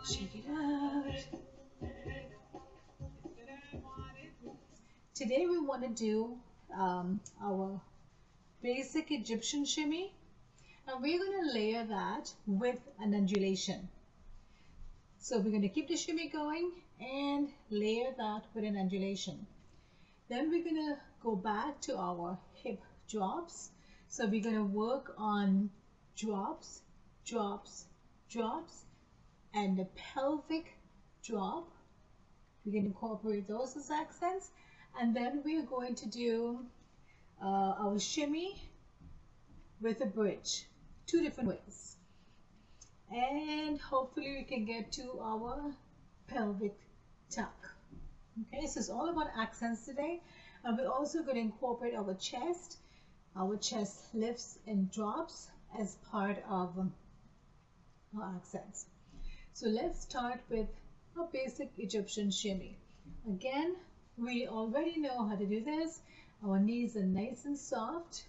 Shake it out. Today we want to do our basic Egyptian shimmy, and we're going to layer that with an undulation. So we're going to keep the shimmy going and layer that with an undulation. Then we're going to go back to our hip drops. So we're going to work on drops, drops, drops, and the pelvic drop. We can incorporate those as accents. And then we are going to do our shimmy with a bridge, two different ways. And hopefully we can get to our pelvic tuck. Okay, so it's all about accents today. And we're also going to incorporate our chest lifts and drops as part of our accents. So let's start with a basic Egyptian shimmy. Again, we already know how to do this. Our knees are nice and soft,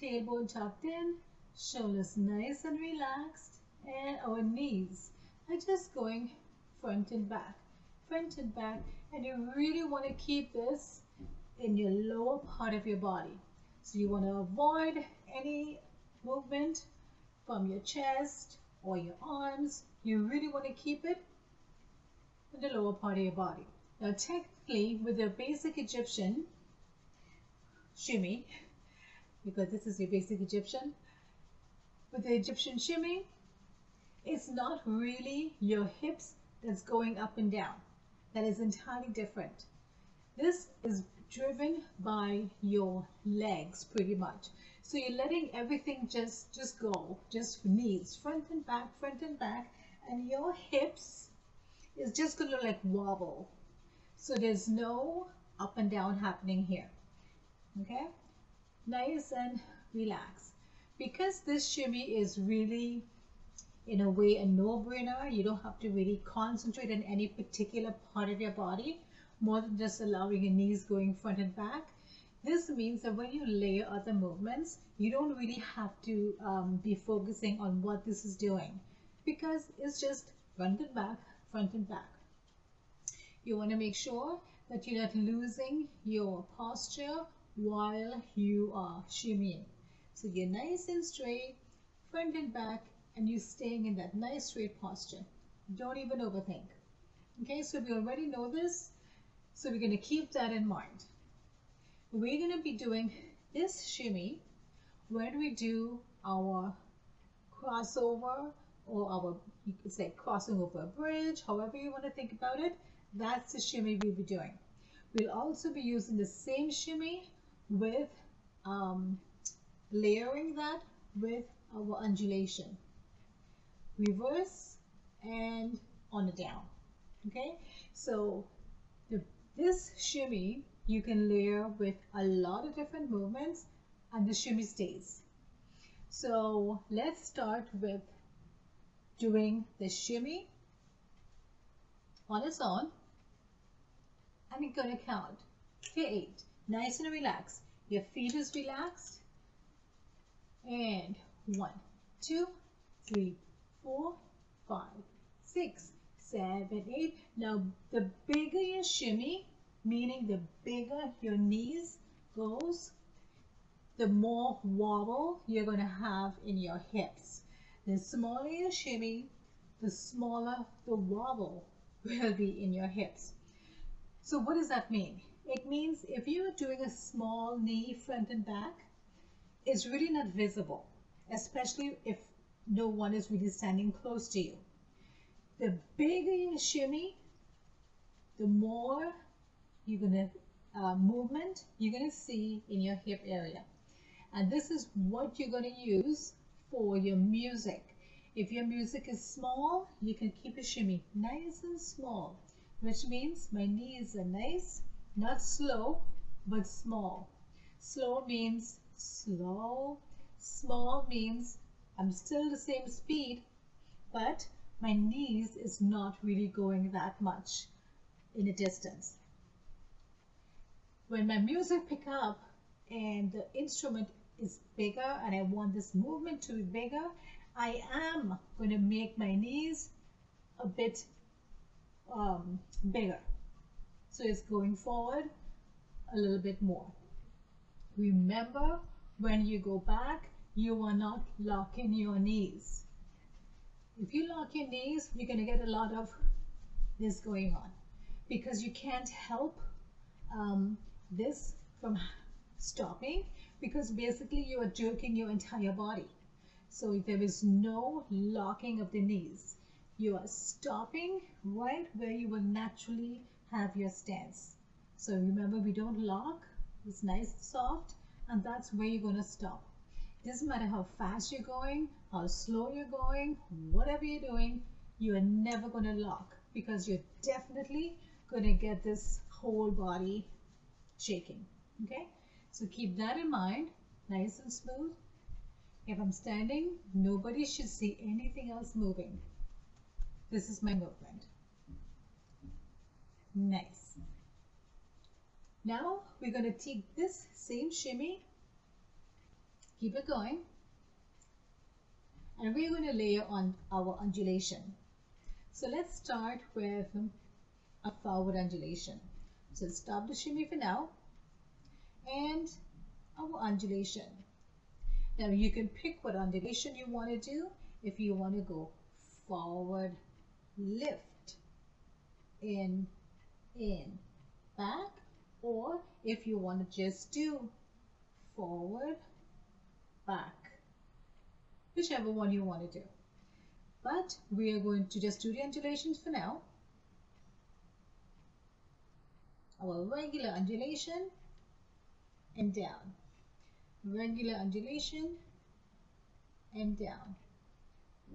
tailbone tucked in, shoulders nice and relaxed, and our knees are just going front and back, and you really want to keep this in your lower part of your body. So you want to avoid any movement from your chest or your arms. You really want to keep it in the lower part of your body. Now technically, with your basic Egyptian shimmy, because this is your basic Egyptian, with the Egyptian shimmy, it's not really your hips that's going up and down. That is entirely different. This is driven by your legs pretty much. So you're letting everything just go, just knees, front and back, and your hips is just going to like wobble. So there's no up and down happening here. Okay? Nice and relaxed. Because this shimmy is really, in a way, a no-brainer, you don't have to really concentrate on any particular part of your body, more than just allowing your knees going front and back. This means that when you layer other movements, you don't really have to be focusing on what this is doing, because it's just front and back, front and back. You want to make sure that you're not losing your posture while you are shimmying. So you're nice and straight, front and back, and you're staying in that nice straight posture. Don't even overthink. Okay, so we already know this, so we're going to keep that in mind. We're going to be doing this shimmy when we do our crossover, or our, you could say crossing over a bridge, however you want to think about it. That's the shimmy we'll be doing. We'll also be using the same shimmy with layering that with our undulation. Reverse and on the down. Okay, so this shimmy you can layer with a lot of different movements and the shimmy stays. So let's start with doing the shimmy on its own, and we're going to count to 8. Nice and relaxed. Your feet is relaxed. And 1, 2, 3, 4, 5, 6, 7, 8. Now the bigger your shimmy, meaning the bigger your knees goes, the more wobble you're going to have in your hips. The smaller your shimmy, the smaller the wobble will be in your hips. So what does that mean? It means if you're doing a small knee front and back, it's really not visible, especially if no one is really standing close to you. The bigger your shimmy, the more you're going to movement you're going to see in your hip area. And this is what you're going to use for your music. If your music is small, you can keep your shimmy nice and small, which means my knees are nice, not slow, but small. Slow means slow. Small means I'm still the same speed, but my knees is not really going that much in a distance. When my music pick up and the instrument is bigger and I want this movement to be bigger, I am going to make my knees a bit bigger. So it's going forward a little bit more. Remember, when you go back, you are not locking your knees. If you lock your knees, you're going to get a lot of this going on because you can't help this from stopping, because basically you are jerking your entire body. So there is no locking of the knees. You are stopping right where you will naturally have your stance. So remember, we don't lock. It's nice and soft, and that's where you're going to stop. It doesn't matter how fast you're going, how slow you're going, whatever you're doing, you are never going to lock, because you're definitely going to get this whole body shaking. Okay, so keep that in mind. Nice and smooth. If I'm standing, nobody should see anything else moving. This is my movement. Nice. Now we're going to take this same shimmy, keep it going, and we're going to layer on our undulation. So let's start with a forward undulation. So stop the shimmy for now, and our undulation. Now you can pick what undulation you want to do. If you want to go forward, lift, in, back, or if you want to just do forward, back, whichever one you want to do. But we are going to just do the undulations for now. Our regular undulation and down, regular undulation and down,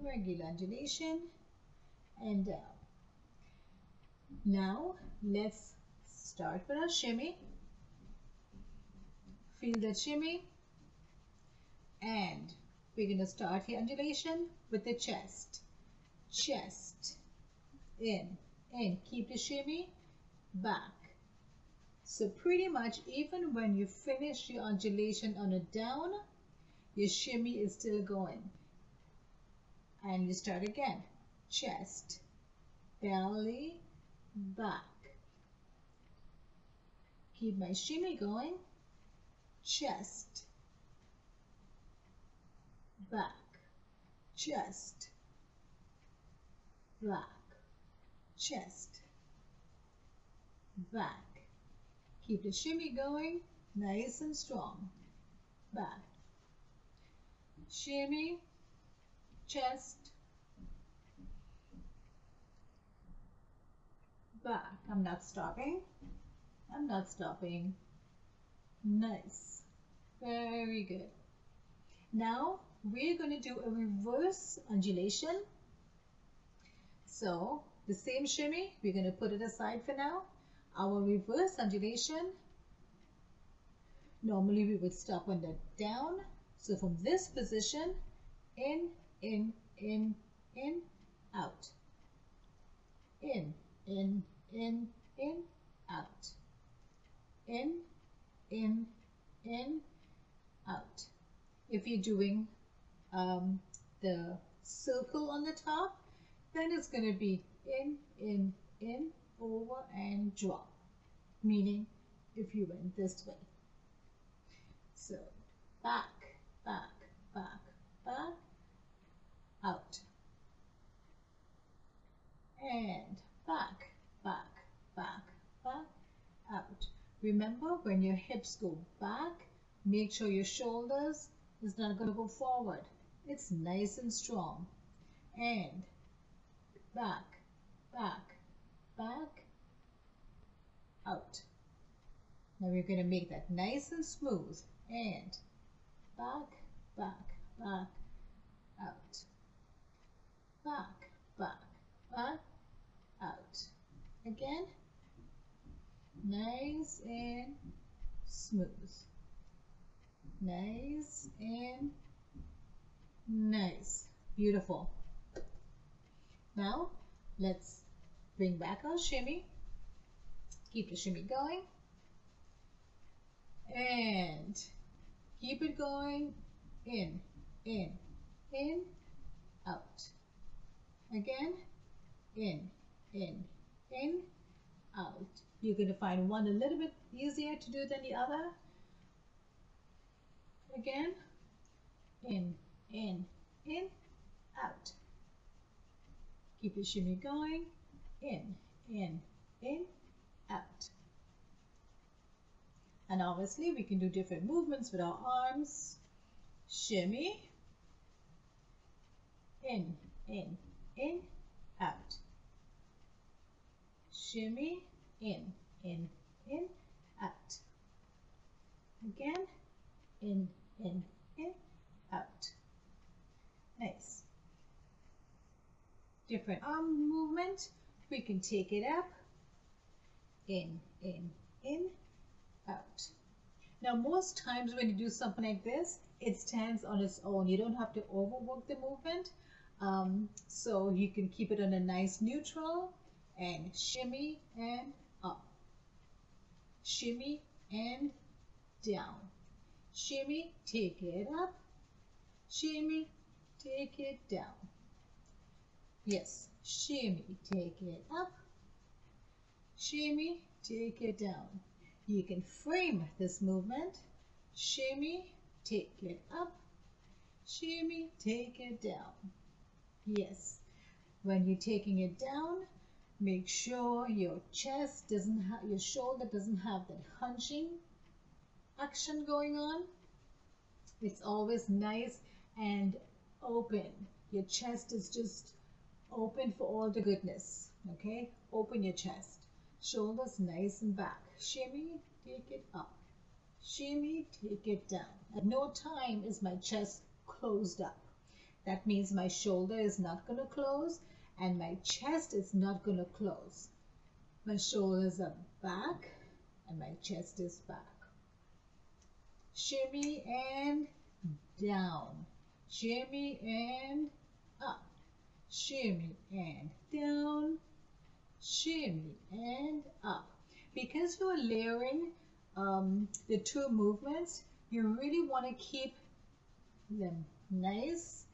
regular undulation and down. Now let's start with our shimmy. Feel that shimmy, and we're going to start the undulation with the chest. Chest, in, keep the shimmy, back. So pretty much even when you finish your undulation on a down, your shimmy is still going. And you start again. Chest, belly, back. Keep my shimmy going. Chest, back, chest, back, chest, back. Keep the shimmy going, nice and strong. Back, shimmy, chest, back. I'm not stopping. I'm not stopping. Nice. Very good. Now we're going to do a reverse undulation. So the same shimmy, we're going to put it aside for now. Our reverse undulation, normally we would stop on the down. So from this position, in, out. In, out. In, out. If you're doing the circle on the top, then it's going to be in, over and drop, meaning if you went this way. So back, out, and back, out. Remember, when your hips go back, make sure your shoulders is not going to go forward. It's nice and strong. And back, out. Now we're going to make that nice and smooth. And back, out. Back, out. Again, nice and smooth. Nice and nice. Beautiful. Now let's bring back our shimmy. Keep the shimmy going. And keep it going. In, out. Again, in, in, out. You're going to find one a little bit easier to do than the other. Again, in, out. Keep your shimmy going. In, out. And obviously we can do different movements with our arms. Shimmy, in, out. Shimmy, in, out. Again, in, out. Nice. Different arm movement. We can take it up, in, out. Now most times when you do something like this, it stands on its own. You don't have to overwork the movement. So you can keep it on a nice neutral and shimmy and up. Shimmy and down. Shimmy, take it up. Shimmy, take it down. Yes, shimmy, take it up. Shimmy, take it down. You can frame this movement. Shimmy, take it up. Shimmy, take it down. Yes, when you're taking it down, make sure your chest doesn't have, your shoulder doesn't have that hunching action going on. It's always nice and open. Your chest is just open for all the goodness. Okay, open your chest. Shoulders nice and back. Shimmy, take it up. Shimmy, take it down. At no time is my chest closed up. That means my shoulder is not going to close and my chest is not going to close. My shoulders are back and my chest is back. Shimmy and down. Shimmy and up. Shimmy and down. Shimmy and up. Because you are layering the two movements, you really want to keep them nice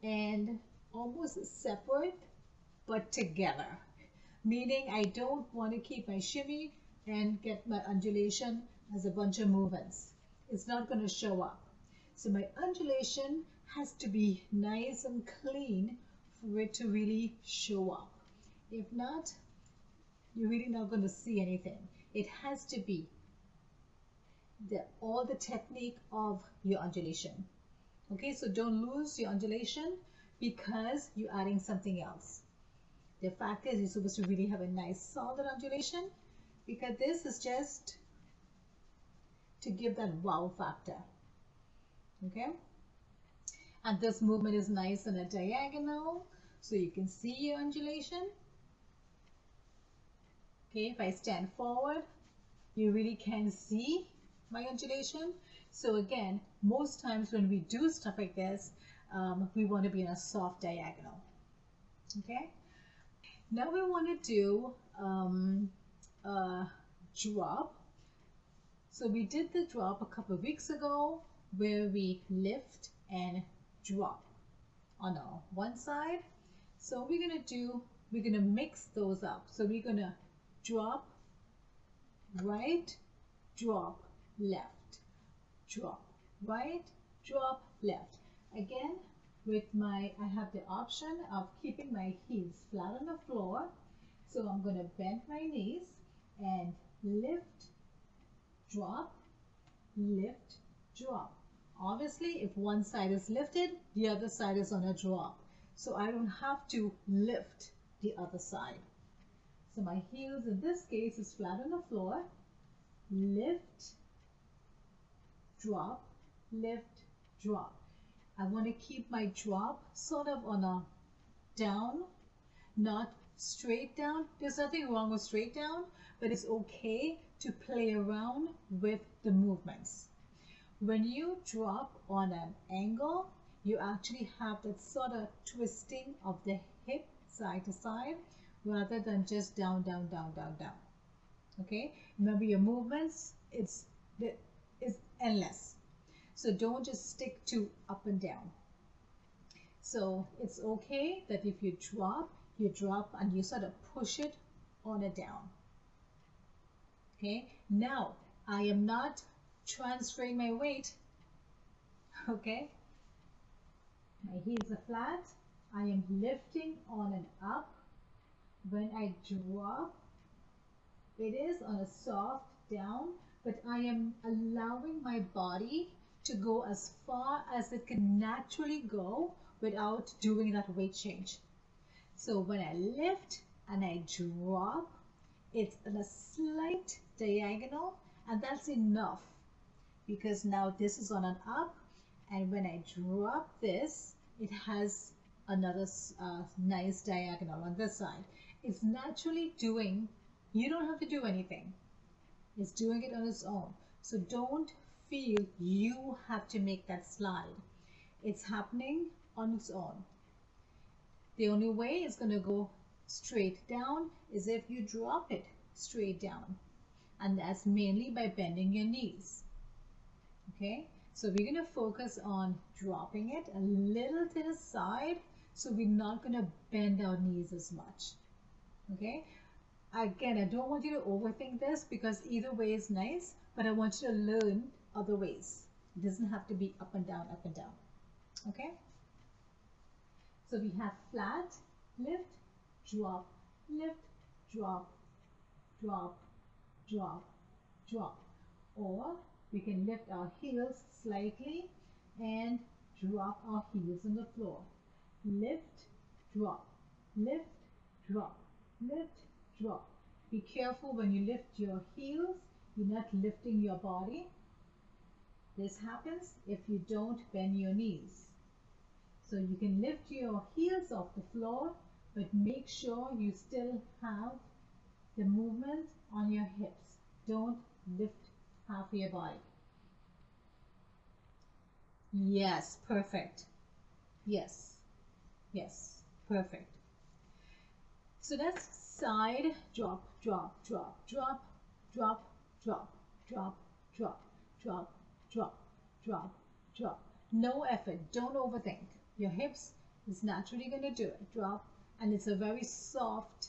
and almost separate but together. Meaning I don't want to keep my shimmy and get my undulation as a bunch of movements. It's not going to show up. So my undulation has to be nice and clean for it to really show up. If not, you're really not going to see anything. It has to be all the technique of your undulation. Okay, so don't lose your undulation because you're adding something else. The fact is you're supposed to really have a nice solid undulation because this is just to give that wow factor. Okay, and this movement is nice on a diagonal so you can see your undulation. Okay, if I stand forward, you really can see my undulation. So again, most times when we do stuff like this, we want to be in a soft diagonal. Okay, now we want to do a drop. So we did the drop a couple of weeks ago where we lift and drop on one side. So we're going to mix those up. So we're going to drop right, drop left, drop right, drop left. Again, with I have the option of keeping my heels flat on the floor. So I'm going to bend my knees and lift, drop, lift, drop. Obviously, if one side is lifted, the other side is on a drop. So I don't have to lift the other side. So my heels in this case is flat on the floor. Lift, drop, lift, drop. I want to keep my drop sort of on a down, not straight down. There's nothing wrong with straight down, but it's okay to play around with the movements. When you drop on an angle, you actually have that sort of twisting of the hip side to side rather than just down, down, down, down, down. Okay, remember your movements, it's endless. So don't just stick to up and down. So it's okay that if you drop, you drop and you sort of push it on and down. Okay, now I am not transferring my weight. Okay, my heels are flat. I am lifting on and up. When I drop, it is on a soft down, but I am allowing my body to go as far as it can naturally go without doing that weight change. So when I lift and I drop, it's in a slight diagonal, and that's enough because now this is on an up, and when I drop this, it has another nice diagonal on this side. It's naturally doing, you don't have to do anything. It's doing it on its own. So don't feel you have to make that slide. It's happening on its own. The only way it's going to go straight down is if you drop it straight down. And that's mainly by bending your knees. Okay, so we're going to focus on dropping it a little to the side, so we're not going to bend our knees as much. Okay, again, I don't want you to overthink this because either way is nice, but I want you to learn other ways. It doesn't have to be up and down, up and down. Okay, so we have flat, lift, drop, lift, drop, drop, drop, drop. Or we can lift our heels slightly and drop our heels on the floor. Lift, drop, lift, drop, lift, drop. Be careful when you lift your heels, you're not lifting your body. This happens if you don't bend your knees. So you can lift your heels off the floor, but make sure you still have the movement on your hips. Don't lift half of your body. Yes, perfect. Yes, yes, perfect. So that's side, drop, drop, drop, drop, drop, drop, drop, drop, drop, drop, drop, drop. No effort, don't overthink. Your hips is naturally going to do it. Drop, and it's a very soft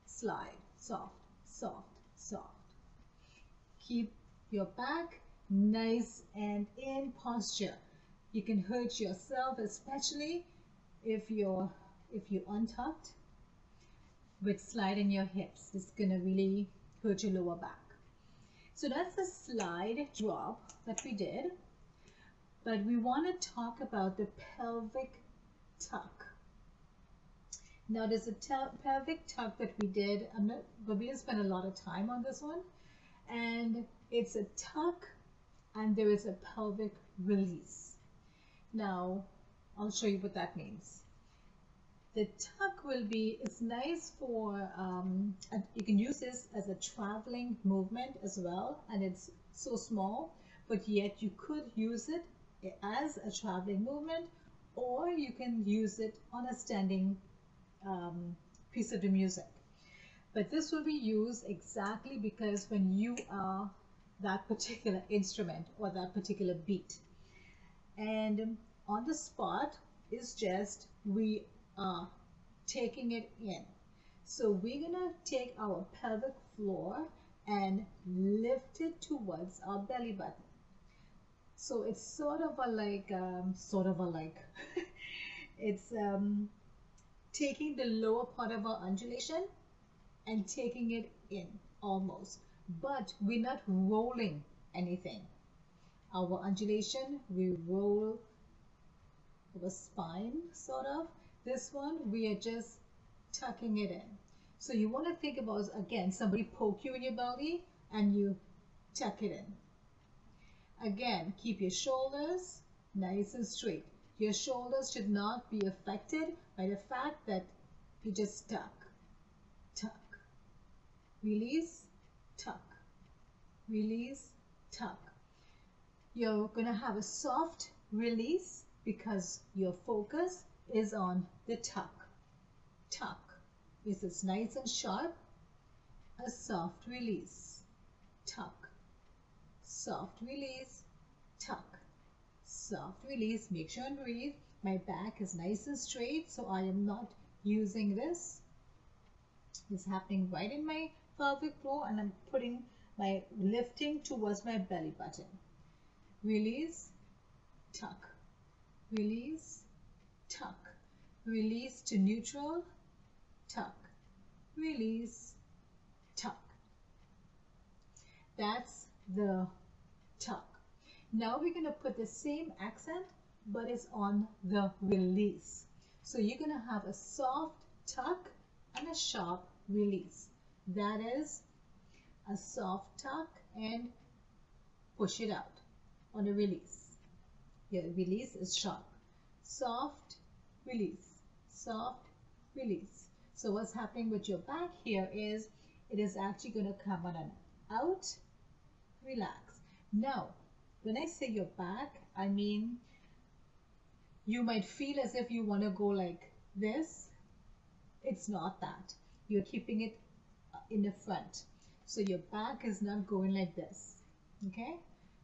slide. Soft, soft, soft. Keep your back nice and in posture. You can hurt yourself, especially if you're untucked with sliding your hips. It's gonna really hurt your lower back. So that's the slide drop that we did, but we want to talk about the pelvic tuck. Now there's a pelvic tuck that we did. But we didn't spend a lot of time on this one, and it's a tuck and there is a pelvic release. Now I'll show you what that means. The tuck will be, it's nice for, you can use this as a traveling movement as well, and it's so small, but yet you could use it as a traveling movement, or you can use it on a standing piece of the music. But this will be used exactly because when you are that particular instrument or that particular beat. And on the spot is just, we are taking it in. So we're gonna take our pelvic floor and lift it towards our belly button. So it's sort of a like, it's taking the lower part of our undulation and taking it in almost, but we're not rolling anything. Our undulation, we roll the spine sort of. This one, we are just tucking it in. So you want to think about, again, somebody poke you in your belly and you tuck it in. Again, keep your shoulders nice and straight. Your shoulders should not be affected by the fact that you just tuck, tuck, release, tuck, release, tuck. You're going to have a soft release because your focus is on the tuck. Tuck is it's nice and sharp. A soft release. Tuck. Soft release. Tuck. Soft release. Make sure and breathe. My back is nice and straight, so I am not using this. It's happening right in my pelvic floor, and I'm putting my lifting towards my belly button. Release, tuck, release, tuck, release to neutral, tuck, release, tuck. That's the tuck. Now we're going to put the same accent, but it's on the release. So you're going to have a soft tuck and a sharp release. That is a soft tuck and push it out on a release. Your release is sharp. Soft, release, soft, release. So what's happening with your back here is it is actually going to come on an out, relax. Now, when I say your back, I mean you might feel as if you want to go like this. It's not that. You're keeping it in the front. So your back is not going like this. Okay?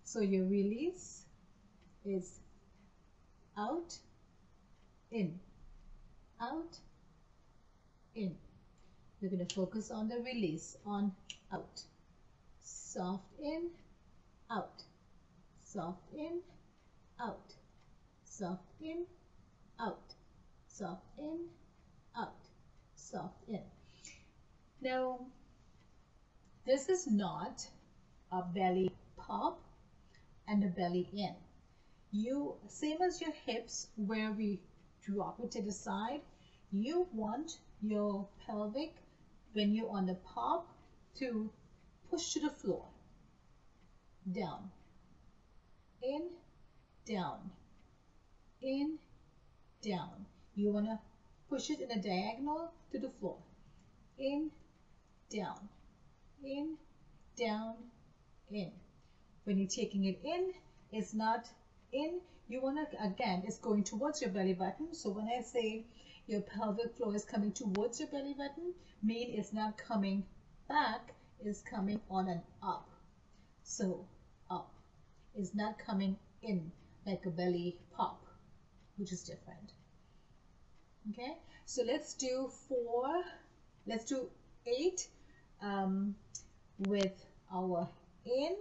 So your release is out, in, out, in. We're going to focus on the release, on out. Soft in, out. Soft in, out. Soft in, out. Soft in, out. Soft in. Now, this is not a belly pop and a belly in. You, same as your hips where we drop it to the side, you want your pelvic, when you're on the pop, to push to the floor. Down, in, down, in, down. You want to push it in a diagonal to the floor. In, down, in, down, in. When you're taking it in, it's not in. You want to, again, it's going towards your belly button. So when I say your pelvic floor is coming towards your belly button, mean it's not coming back, it's coming on and up. So up is not coming in like a belly pop, which is different. Okay, so let's do 8 with our in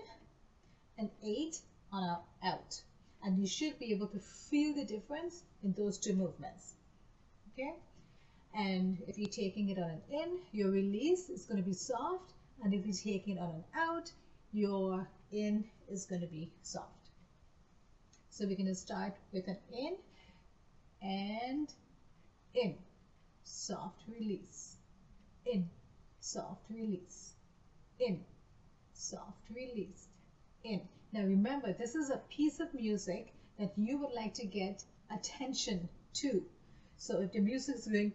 and 8 on our out. And you should be able to feel the difference in those two movements. Okay, and if you're taking it on an in, your release is going to be soft, and if you're taking it on an out, your in is going to be soft. So we're going to start with an in and in, soft release, in, soft release, in, soft release, in. Now remember, this is a piece of music that you would like to get attention to. So if the music is going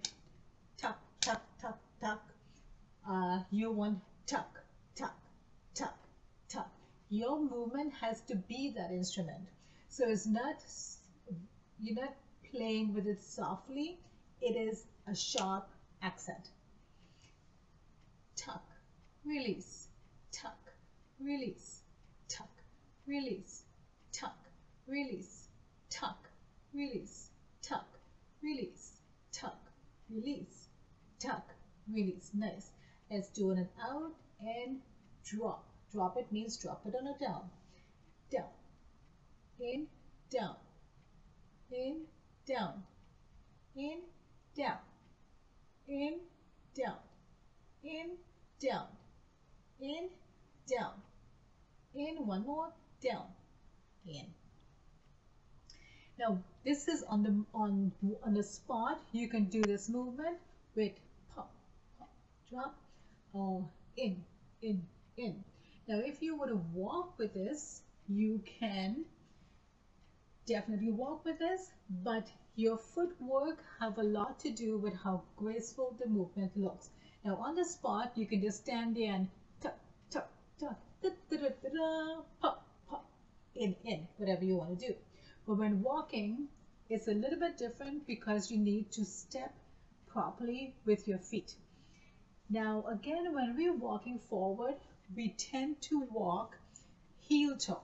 tuck, tuck, tuck, tuck, you want tuck, tuck, tuck, tuck. Your movement has to be that instrument. So it's not, you're not playing with it softly. It is a sharp accent. Tuck, release, tuck, release, tuck, release, tuck, release, tuck, release, tuck, release, tuck, release, tuck, release. Nice. Let's do an out and drop. Drop it means drop it on a down. Down. In, down. In, down. In, down. In, down. In, down. In, down. In, one more, down. In. Now this is on the spot. You can do this movement with pop, pop, drop, or in. Now if you were to walk with this, you can definitely walk with this, but your footwork have a lot to do with how graceful the movement looks. Now on the spot, you can just stand there and tuck, tuck, tuck, da, da, da, da, da, pop, pop, in, whatever you want to do. But when walking, it's a little bit different because you need to step properly with your feet. Now again, when we're walking forward, we tend to walk heel toe.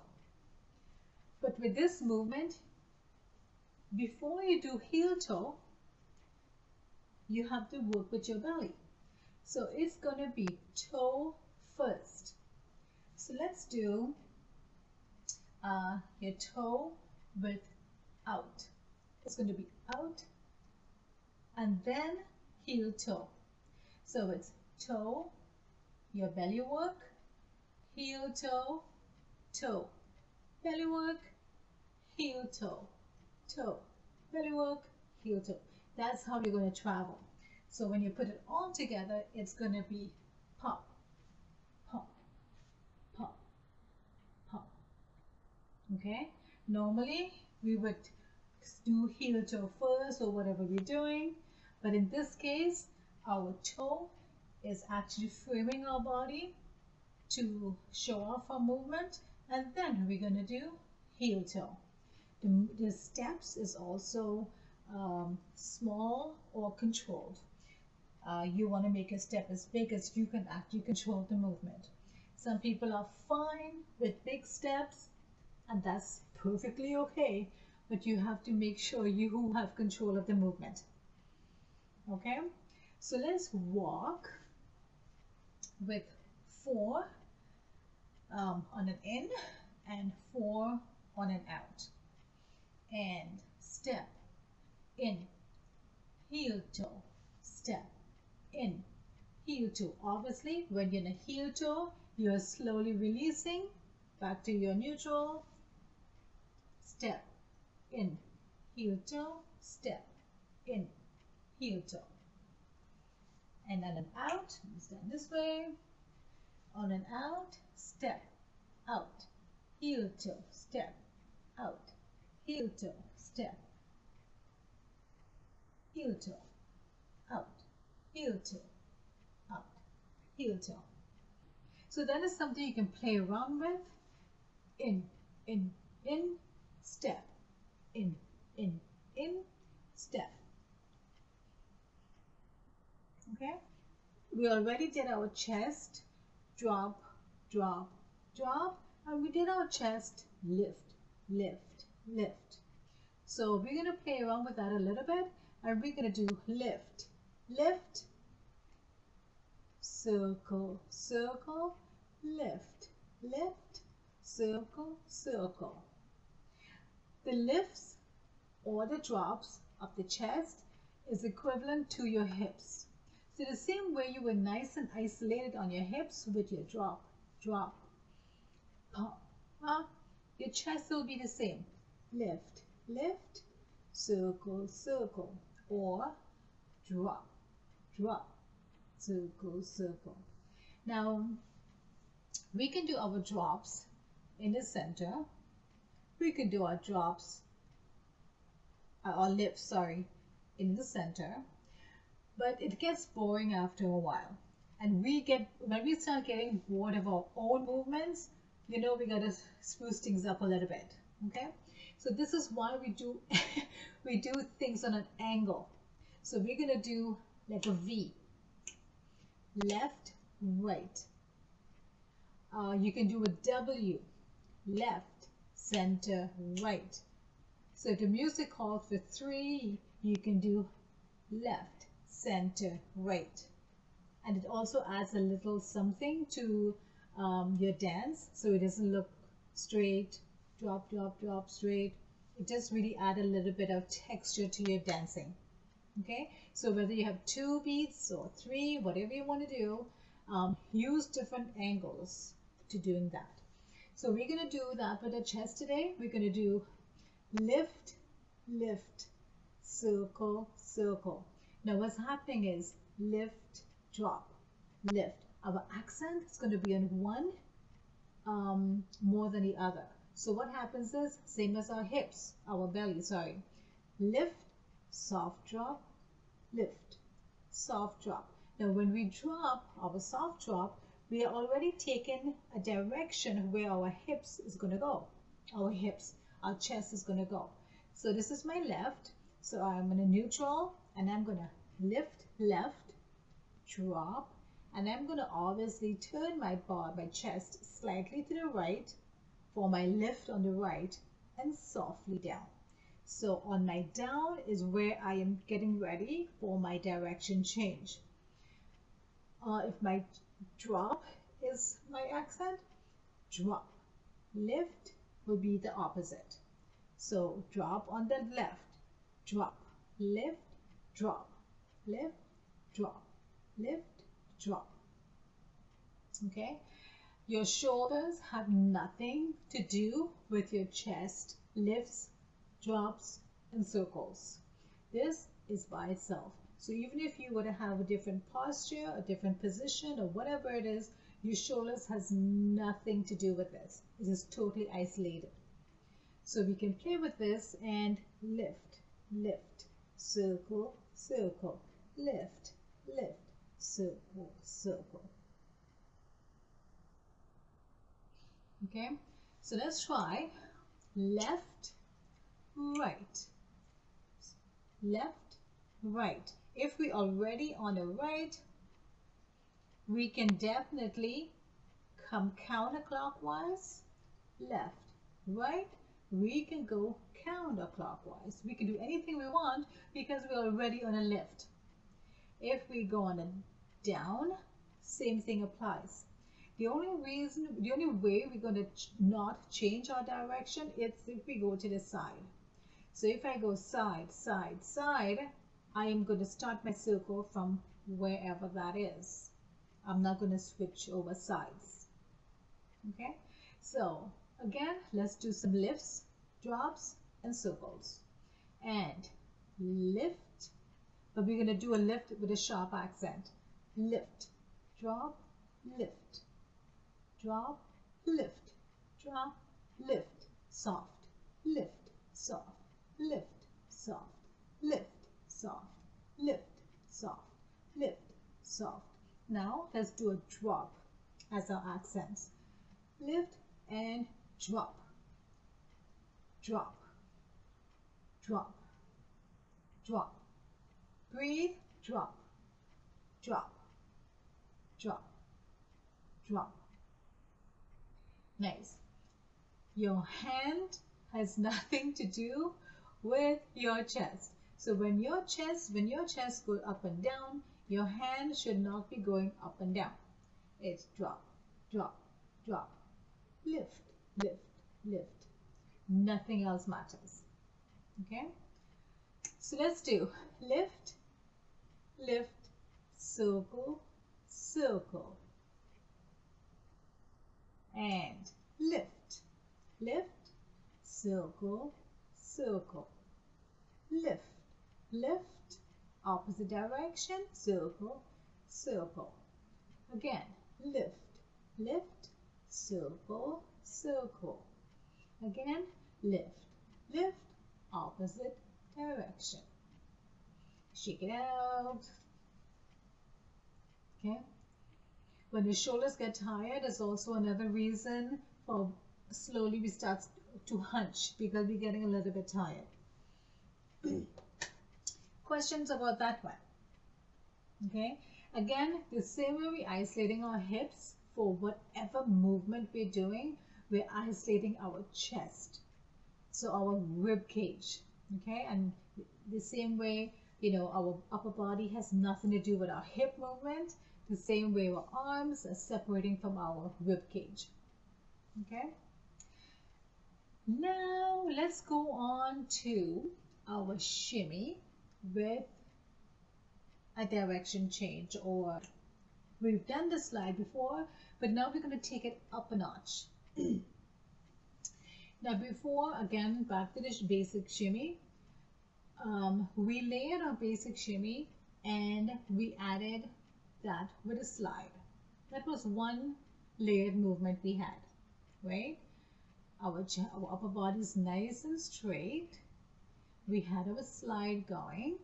But with this movement, before you do heel toe, you have to work with your belly. So it's going to be toe first. So let's do your toe with out. It's going to be out and then heel toe. So it's toe, your belly work, heel toe, toe, belly work, heel toe, toe, belly work, heel toe. That's how you're going to travel. So when you put it all together, it's going to be pop, pop, pop, pop. Okay? Normally, we would do heel toe first or whatever we're doing. But in this case, our toe is actually framing our body to show off our movement. And then we're going to do heel toe. The steps is also small or controlled. You want to make a step as big as you can actually control the movement. Some people are fine with big steps, and that's perfectly okay, but you have to make sure you have control of the movement. Okay, so let's walk with 4 on an in and 4 on an out, and step in, heel toe, step in, heel toe. Obviously when you're in a heel toe, you're slowly releasing back to your neutral, step in, heel toe, step in, heel toe. And on an out, stand this way, on an out, step out, heel toe, step out, heel toe, step, heel toe, out, heel toe, out, heel toe. So that is something you can play around with. In, step, in, step. Okay, we already did our chest, drop, drop, drop, and we did our chest, lift, lift, lift. So we're going to play around with that a little bit, and we're going to do lift, lift, circle, circle, lift, lift, circle, circle. The lifts or the drops of the chest is equivalent to your hips. So the same way you were nice and isolated on your hips with your drop, drop, pop, pop, your chest will be the same. Lift, lift, circle, circle, or drop, drop, circle, circle. Now, we can do our drops in the center. We can do our drops, our lifts, sorry, in the center. But it gets boring after a while. And when we start getting bored of our own movements, you know, we gotta spruce things up a little bit, okay? So this is why we do, we do things on an angle. So we're gonna do like a V, left, right. You can do a W, left, center, right. So if the music calls for 3, you can do left, center, right. And it also adds a little something to your dance, so it doesn't look straight, drop, drop, drop, straight. It just really add a little bit of texture to your dancing. Okay, so whether you have 2 beats or 3, whatever you want to do, use different angles to doing that. So we're going to do that with the chest today. We're going to do lift, lift, circle, circle. Now what's happening is lift, drop, lift. Our accent is going to be on one more than the other. So what happens is, same as our hips, our belly, sorry. Lift, soft drop, lift, soft drop. Now when we drop our soft drop, we are already taking a direction where our hips is going to go. Our hips, our chest is going to go. So this is my left. So I'm going to neutral, and I'm going to lift left, drop, and I'm going to obviously turn my chest slightly to the right for my lift on the right, and softly down. So on my down is where I am getting ready for my direction change. If my drop is my accent, drop. Lift will be the opposite. So drop on the left, drop, lift, drop, lift, drop, lift, drop. Okay? Your shoulders have nothing to do with your chest lifts, drops, and circles. This is by itself. So even if you were to have a different posture, a different position, or whatever it is, your shoulders has nothing to do with this. It is totally isolated. So we can play with this and lift, lift, circle, circle, lift, lift, circle, circle. Okay, so let's try left, right, left, right. If we are already on the right, we can definitely come counterclockwise, left, right. We can go counterclockwise. We can do anything we want because we're already on a lift. If we go on a down, same thing applies. The only way we're going to not change our direction is if we go to the side. So if I go side, side, side, I am going to start my circle from wherever that is. I'm not going to switch over sides. Okay, so again, let's do some lifts, drops, and circles. And lift, but we're going to do a lift with a sharp accent. Lift, drop, lift, drop, lift, drop, lift, soft, lift, soft, lift, soft, lift, soft, lift, soft, lift, soft. Now let's do a drop as our accents. Lift and drop, drop, drop, drop. Breathe, drop, drop, drop, drop. Nice. Your hand has nothing to do with your chest. So when your chest goes up and down, your hand should not be going up and down. It's drop, drop, drop, lift, lift, lift. Nothing else matters. Okay? So let's do lift, lift, circle, circle. And lift, lift, circle, circle. Lift, lift, opposite direction, circle, circle. Again, lift, lift, circle, circle. Again, lift, lift, opposite direction. Shake it out. Okay. When the shoulders get tired, is also another reason for slowly we start to hunch because we're getting a little bit tired. Questions about that one? Okay. Again, the same way we're isolating our hips for whatever movement we're doing, we're isolating our chest. So our rib cage. Okay. And the same way, our upper body has nothing to do with our hip movement. The same way our arms are separating from our rib cage. Okay. Now let's go on to our shimmy with a direction change, or we've done this slide before, but now we're going to take it up a notch. Now before, again, back to this basic shimmy, we layered our basic shimmy and we added that with a slide. That was one layered movement we had, right? Our upper body is nice and straight. We had our slide going,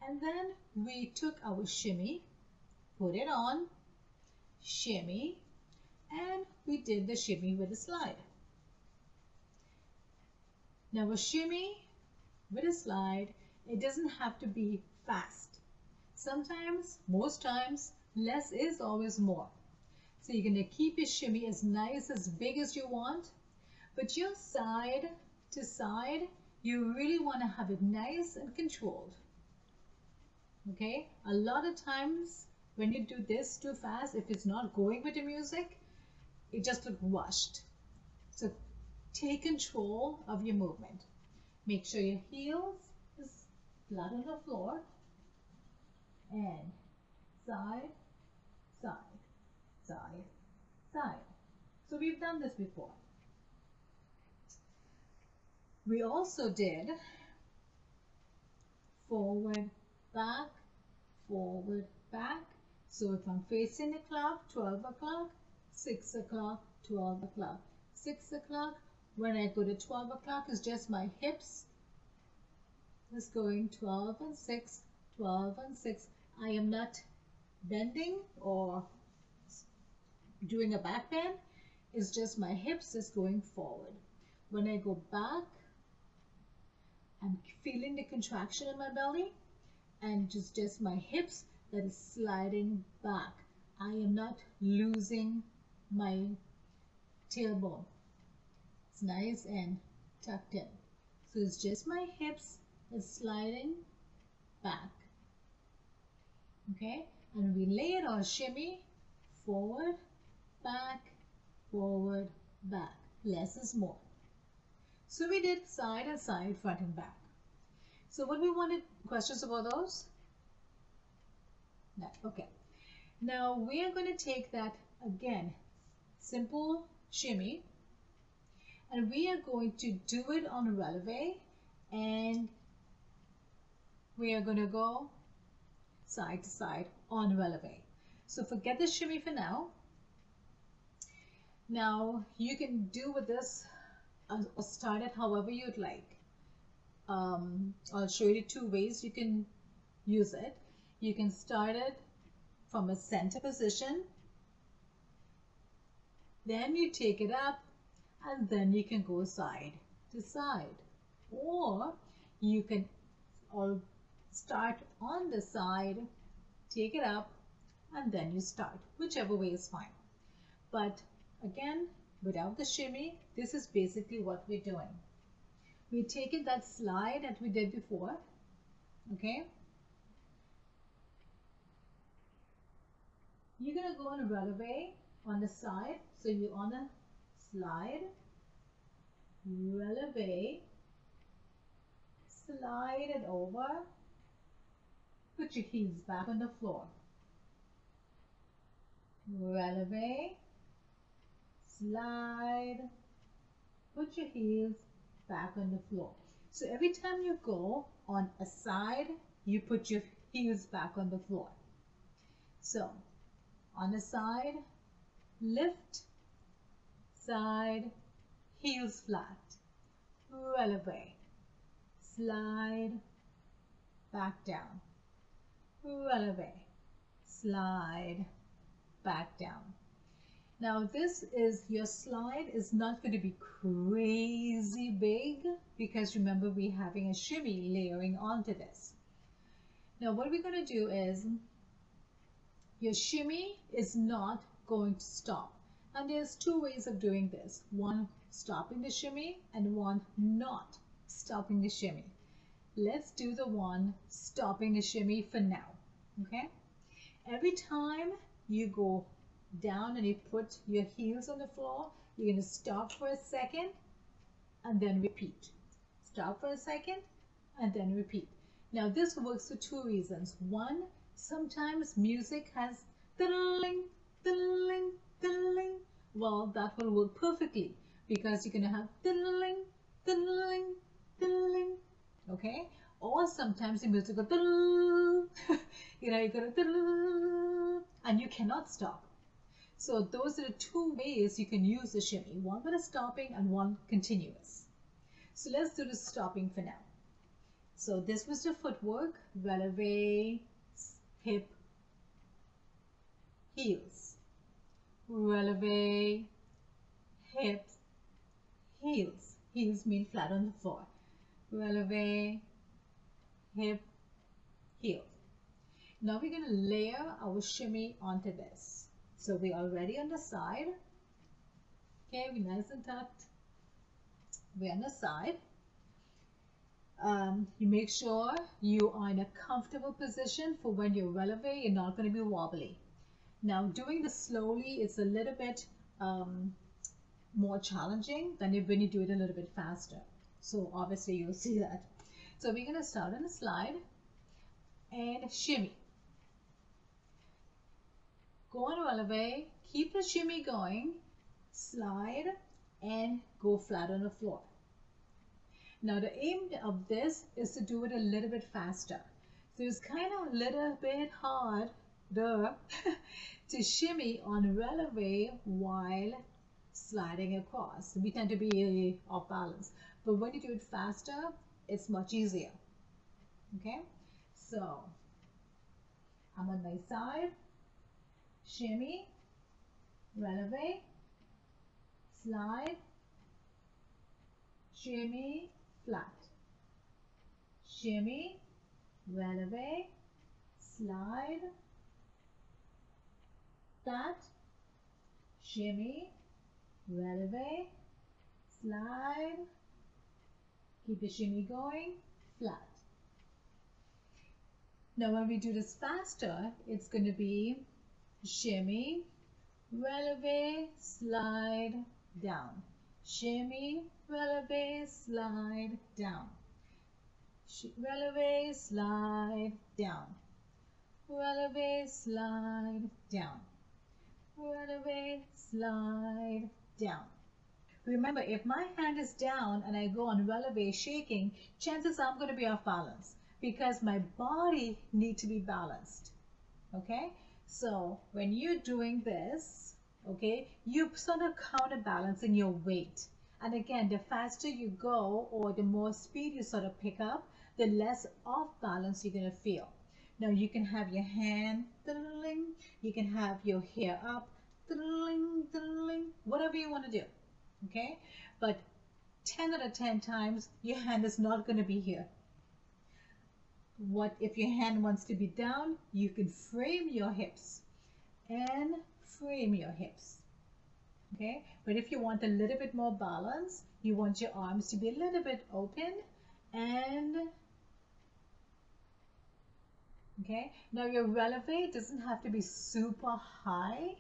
and then we took our shimmy, put it on, shimmy, and we did the shimmy with a slide. Now a shimmy with a slide, it doesn't have to be fast. Sometimes, most times, less is always more. So you're going to keep your shimmy as nice, as big as you want, but your side to side, you really want to have it nice and controlled. Okay, a lot of times when you do this too fast, if it's not going with the music, it just looks rushed. So take control of your movement. Make sure your heels is flat on the floor, and side, side, side, side. So we've done this before. We also did forward, back, forward, back. So if I'm facing the clock, 12 o'clock, 6 o'clock, 12 o'clock, 6 o'clock. When I go to 12 o'clock, it's just my hips is going 12 and 6, 12 and 6. I am not bending or doing a back bend. It's just my hips is going forward. When I go back, I'm feeling the contraction in my belly, and just my hips that is sliding back. I am not losing my tailbone. It's nice and tucked in. So it's just my hips that's sliding back. Okay, and we lay it on shimmy, forward, back, less is more. So we did side and side, front and back. So what we wanted, questions about those? No. Okay, now we are going to take that again, simple shimmy, and we are going to do it on a releve, and we are going to go side to side on releve. So forget the shimmy for now. Now you can do with this or start it however you'd like. I'll show you 2 ways you can use it. You can start it from a center position, then you take it up, and then you can go side to side, or you can start on the side, take it up, and then you start. Whichever way is fine. But again, without the shimmy, this is basically what we're doing. We're taking that slide that we did before, okay? You're gonna go on a releve on the side. So you're on a slide, releve, slide it over, put your heels back on the floor, releve, slide, put your heels back on the floor. So every time you go on a side, you put your heels back on the floor. So on the side, lift, side, heels flat, releve, slide, back down, releve, slide, back down. Now this is, your slide is not going to be crazy big, because remember we're having a shimmy layering onto this. Now what we're going to do is, your shimmy is not going to stop. And there's 2 ways of doing this. One, stopping the shimmy, and one, not stopping the shimmy. Let's do the one stopping the shimmy for now, okay? Every time you go down and you put your heels on the floor, you're going to stop for a second and then repeat. Stop for a second and then repeat. Now this works for 2 reasons. One, sometimes music has diddling, diddling, diddling. Well, that will work perfectly, because you're going to have diddling, diddling, diddling, okay? Or sometimes the music will diddle, you know, you're going to diddle, and you cannot stop. So those are the 2 ways you can use the shimmy. One with a stopping and one continuous. So let's do the stopping for now. So this was the footwork, releve, hip, heels, releve, hip, heels. Heels mean flat on the floor. Releve, hip, heel. Now we're going to layer our shimmy onto this. So we're already on the side. Okay, we're nice and tucked. We're on the side. You make sure you are in a comfortable position for when you're releve, you're not going to be wobbly. Now, doing this slowly is a little bit more challenging than when you do it a little bit faster. So obviously you'll see that. So we're going to start on a slide and shimmy. Go on releve, keep the shimmy going, slide, and go flat on the floor. Now the aim of this is to do it a little bit faster. So it's kind of a little bit hard to shimmy on releve while sliding across. We tend to be off balance. But when you do it faster, it's much easier. Okay? So I'm on my side. Shimmy, releve, slide, shimmy, flat, shimmy, releve, slide, flat, shimmy, releve, slide, keep the shimmy going, flat. Now when we do this faster, it's going to be shimmy, releve, slide, down. Shimmy, releve, slide, down. Releve, slide, down. Releve, slide, down. Releve, slide, down. Remember, if my hand is down and I go on releve shaking, chances are I'm going to be off balance because my body needs to be balanced. Okay? So when you're doing this, okay, you're sort of counterbalancing your weight. And again, the faster you go or the more speed you sort of pick up, the less off balance you're going to feel. Now you can have your hand, you can have your hair up, whatever you want to do. Okay? But 10 out of 10 times, your hand is not going to be here. What if your hand wants to be down, you can frame your hips and frame your hips. Okay, but if you want a little bit more balance, you want your arms to be a little bit open and okay, now your releve doesn't have to be super high.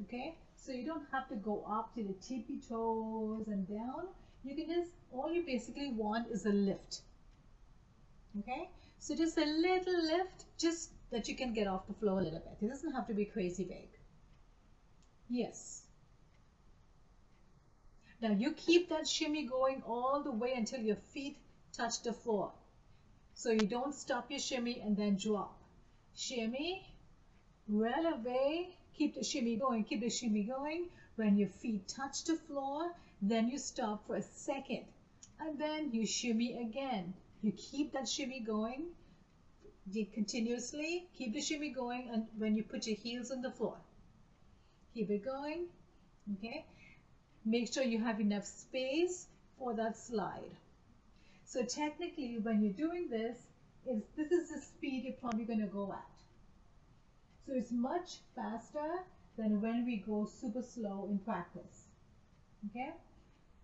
Okay, so you don't have to go up to the tippy toes and down. You can just, all you basically want is a lift. Okay, so just a little lift, just that you can get off the floor a little bit. It doesn't have to be crazy big. Yes. Now you keep that shimmy going all the way until your feet touch the floor. So you don't stop your shimmy and then drop. Shimmy, releve, keep the shimmy going, keep the shimmy going. When your feet touch the floor, then you stop for a second. And then you shimmy again. You keep that shimmy going continuously. Keep the shimmy going and when you put your heels on the floor. Keep it going. Okay. Make sure you have enough space for that slide. So technically, when you're doing this, this is the speed you're probably going to go at. So it's much faster than when we go super slow in practice. Okay?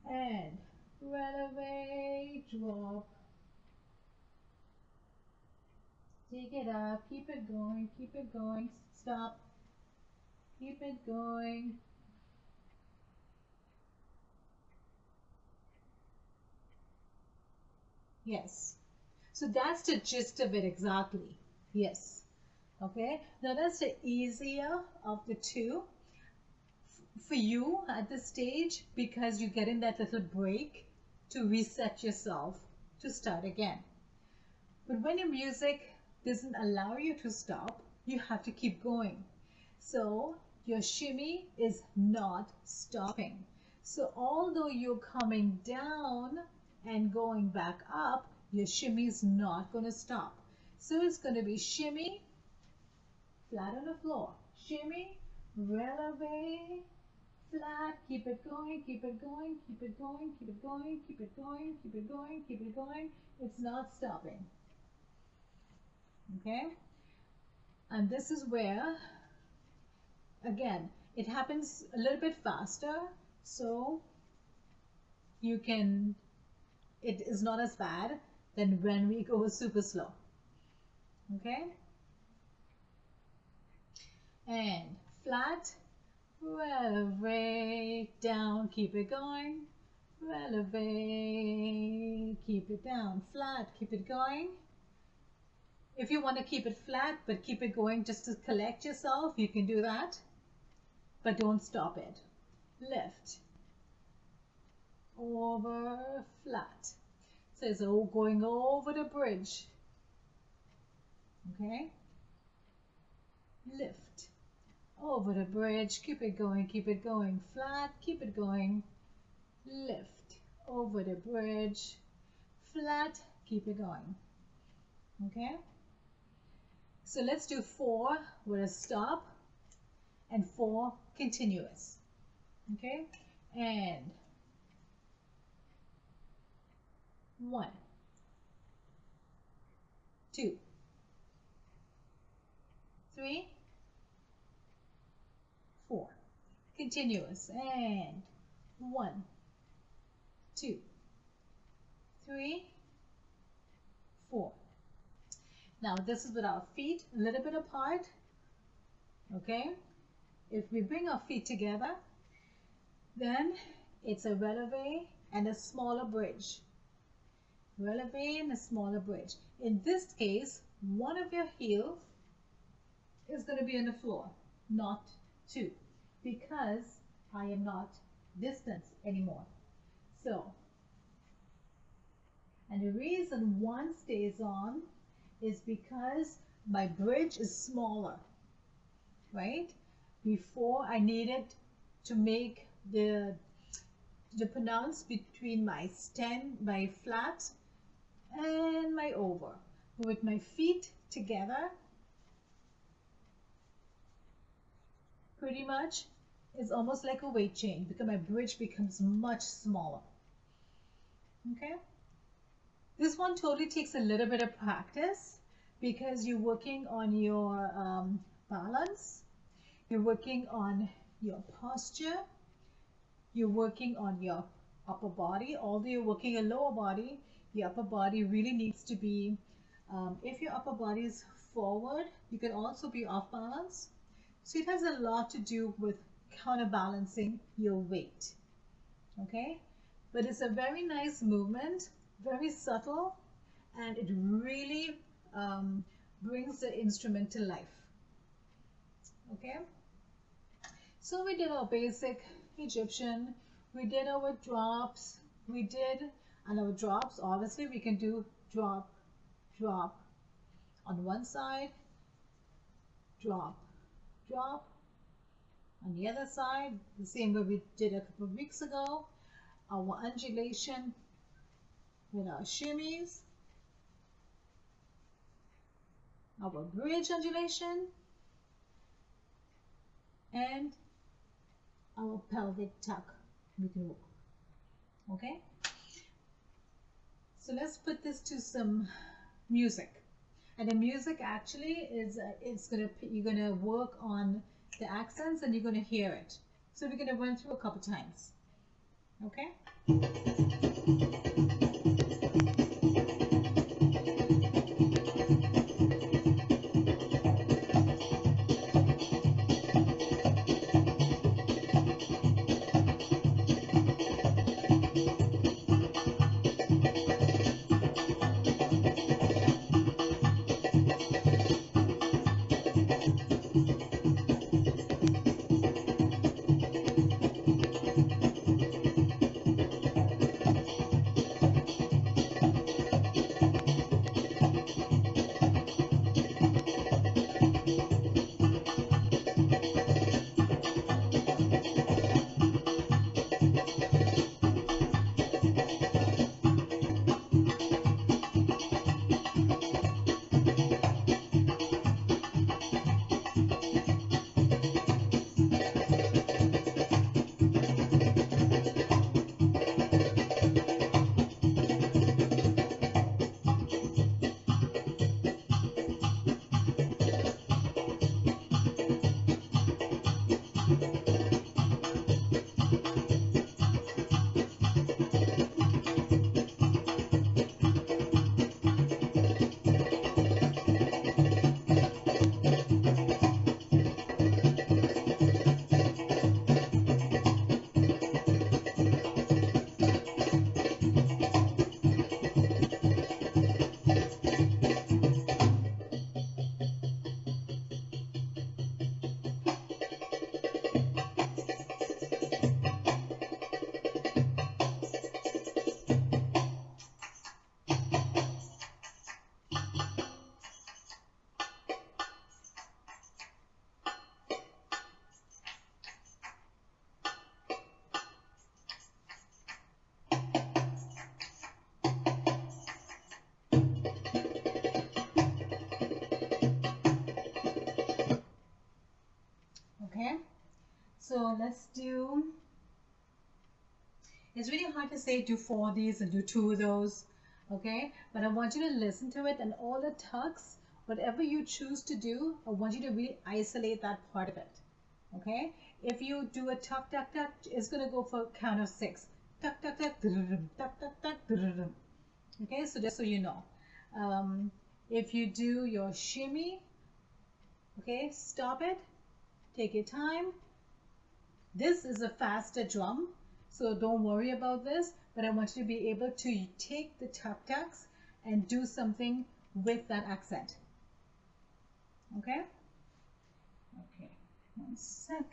And releve, drop. Take it up, keep it going, stop. Keep it going. Yes. So that's the gist of it exactly. Yes. Okay. Now that's the easier of the two for you at this stage because you're getting that little break to reset yourself to start again. But when your music doesn't allow you to stop, you have to keep going. So your shimmy is not stopping. So although you're coming down and going back up, your shimmy is not going to stop. So it's going to be shimmy, flat on the floor. Shimmy, releve, flat, keep it going, keep it going, keep it going, keep it going, keep it going, keep it going, keep it going. It's not stopping. Okay? And this is where again, it happens a little bit faster, so you can, it is not as bad than when we go super slow. Okay? And flat, releve, down, keep it going, releve, keep it down, flat, keep it going. If you want to keep it flat but keep it going just to collect yourself, you can do that, but don't stop it. Lift, over, flat. So it's going over the bridge. Okay? Lift, over the bridge, keep it going, flat, keep it going, lift, over the bridge, flat, keep it going. Okay? So let's do 4 with a stop and 4 continuous. Okay? And 1, 2, 3, 4. Continuous. And 1, 2, 3, 4. Now this is with our feet a little bit apart. Okay? If we bring our feet together, then it's a releve and a smaller bridge. Releve and a smaller bridge. In this case, one of your heels is going to be on the floor, not 2, because I am not distance anymore. So, and the reason 1 stays on is because my bridge is smaller, right? Before I needed to make the pronounce between my my flat and my over. With my feet together, pretty much it's almost like a weight change because my bridge becomes much smaller. Okay? This one totally takes a little bit of practice because you're working on your balance, you're working on your posture, you're working on your upper body. Although you're working a lower body, your upper body really needs to be, if your upper body is forward, you can also be off balance. So it has a lot to do with counterbalancing your weight. Okay? But it's a very nice movement, very subtle, and it really brings the instrument to life. Okay? So we did our basic Egyptian, we did our drops, and our drops, obviously we can do drop, drop on one side, drop, drop on the other side, the same way we did a couple of weeks ago. Our undulation with our shimmies, our bridge undulation, and our pelvic tuck we can walk. Okay, so let's put this to some music. And the music actually is you're gonna work on the accents and you're gonna hear it. So we're gonna run through a couple times. Okay. So let's do, it's really hard to say do 4 of these and do 2 of those, okay? But I want you to listen to it, and all the tucks, whatever you choose to do, I want you to really isolate that part of it, okay? If you do a tuck, tuck, tuck, it's going to go for a count of 6. Tuck, tuck, tuck, tuck, tuck, tuck, okay? So just so you know. If you do your shimmy, okay, stop it, take your time. This is a faster drum, so don't worry about this, but I want you to be able to take the tuck tucks and do something with that accent. Okay? Okay, 1 sec.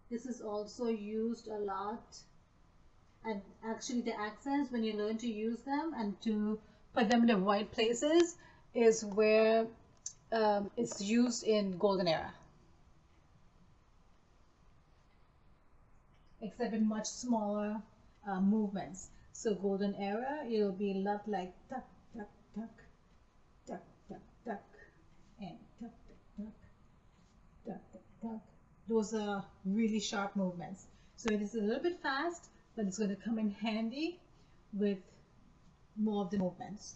This is also used a lot, and actually the accents, when you learn to use them and to put them in the right places, is where it's used in Golden Era, except in much smaller movements. So Golden Era, it'll be a lot like tuck, tuck, tuck, tuck, tuck, tuck, and tuck, tuck, tuck, tuck, tuck, tuck. Those are really sharp movements. So it is a little bit fast, but it's going to come in handy with more of the movements.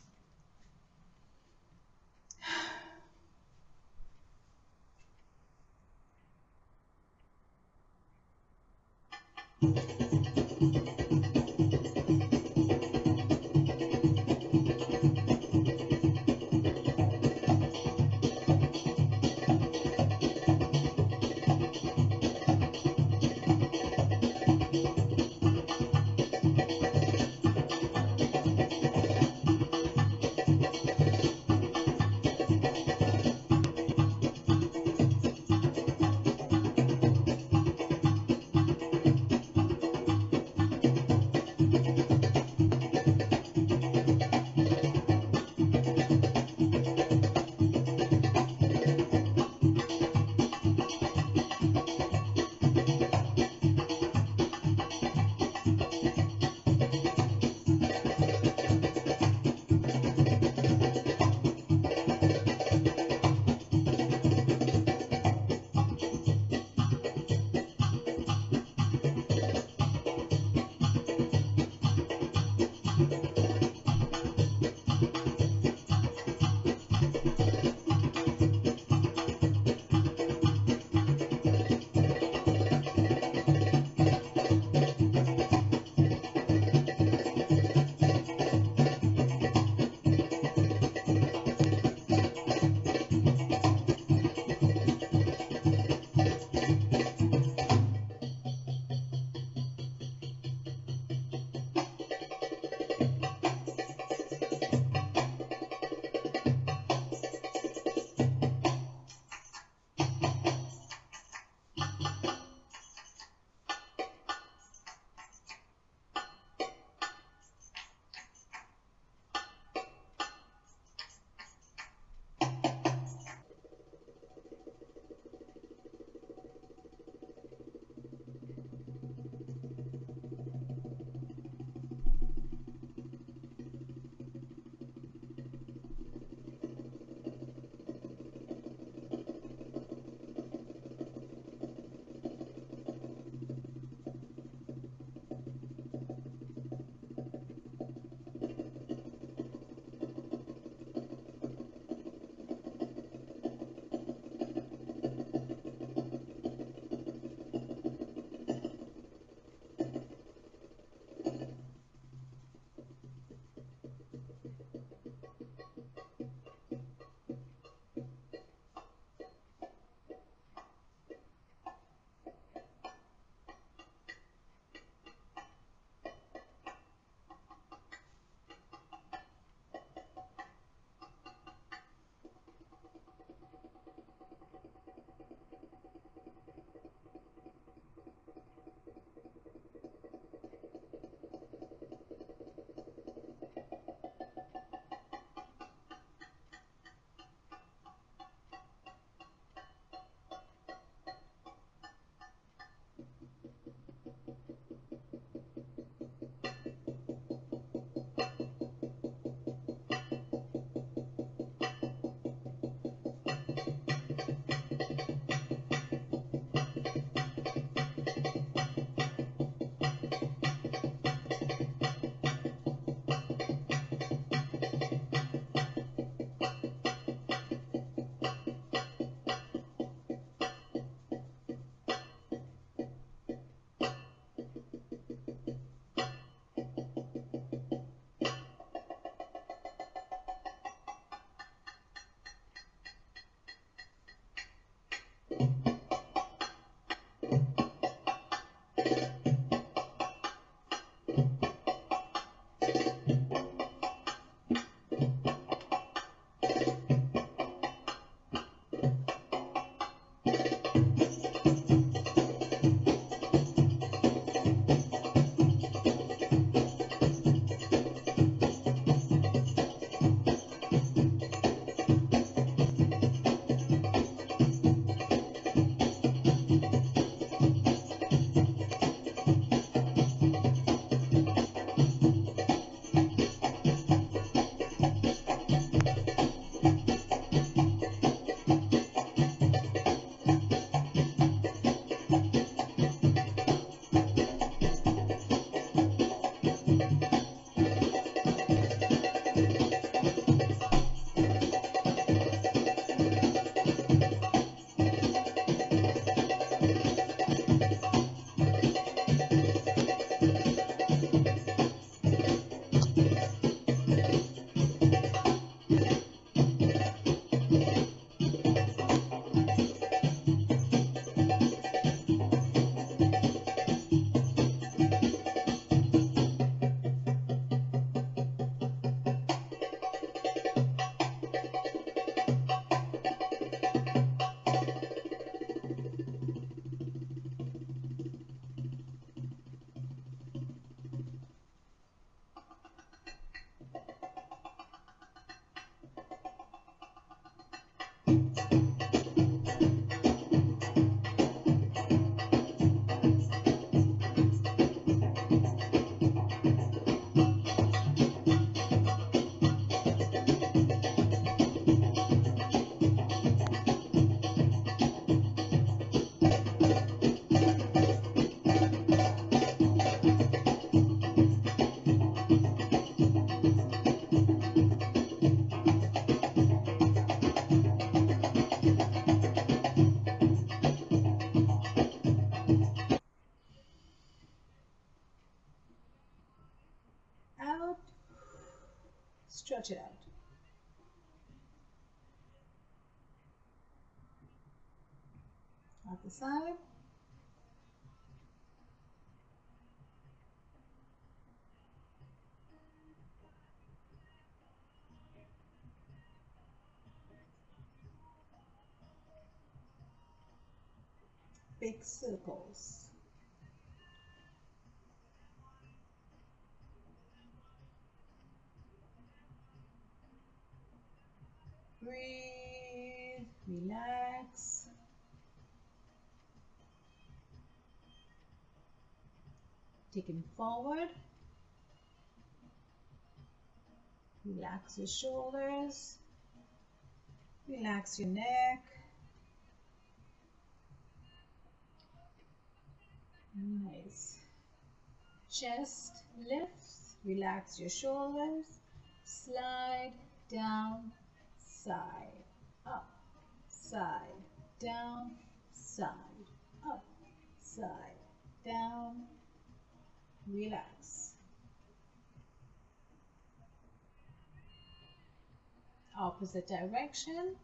Out. Stretch it out. Out the side. Big circles. Breathe, relax. Taking forward. Relax your shoulders. Relax your neck. Nice. Chest lifts. Relax your shoulders. Slide down, side, up, side, down, side, up, side, down. Relax. Opposite direction.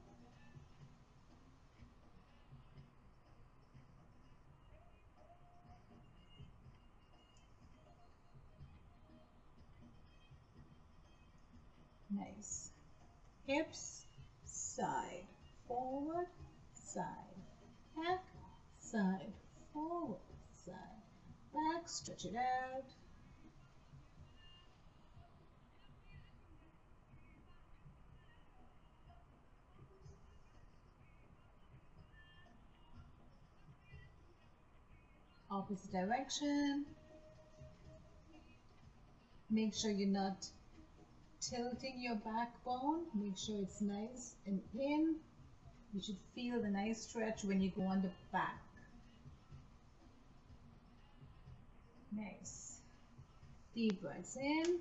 Nice. Hips, side, forward, side, back, side, forward, side, back. Stretch it out. Opposite direction. Make sure you're not tilting your backbone. Make sure it's nice and in. You should feel the nice stretch when you go on the back. Nice. Deep breaths in,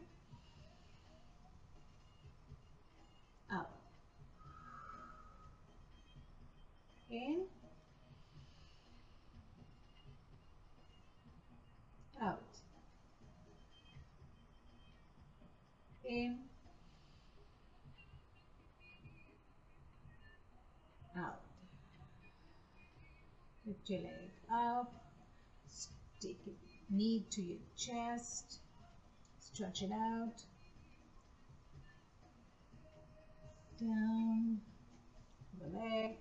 out, in, out, in, out. Lift your leg up, take your knee to your chest, stretch it out, down the leg,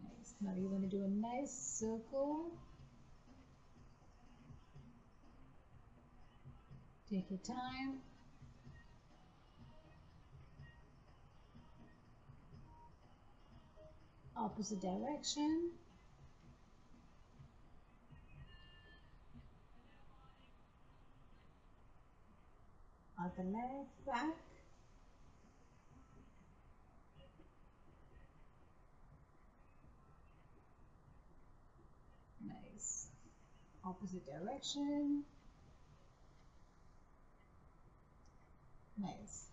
nice. Now you're going to do a nice circle. Take your time. Opposite direction. Other leg back. Nice. Opposite direction. Nice.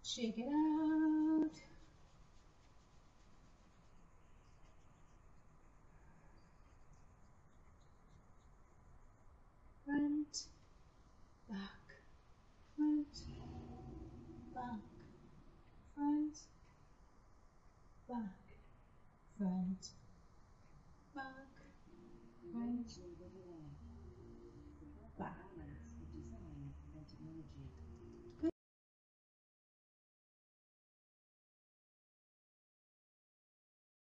Shake it out. Front, back, front, back, front, back, front, back, front,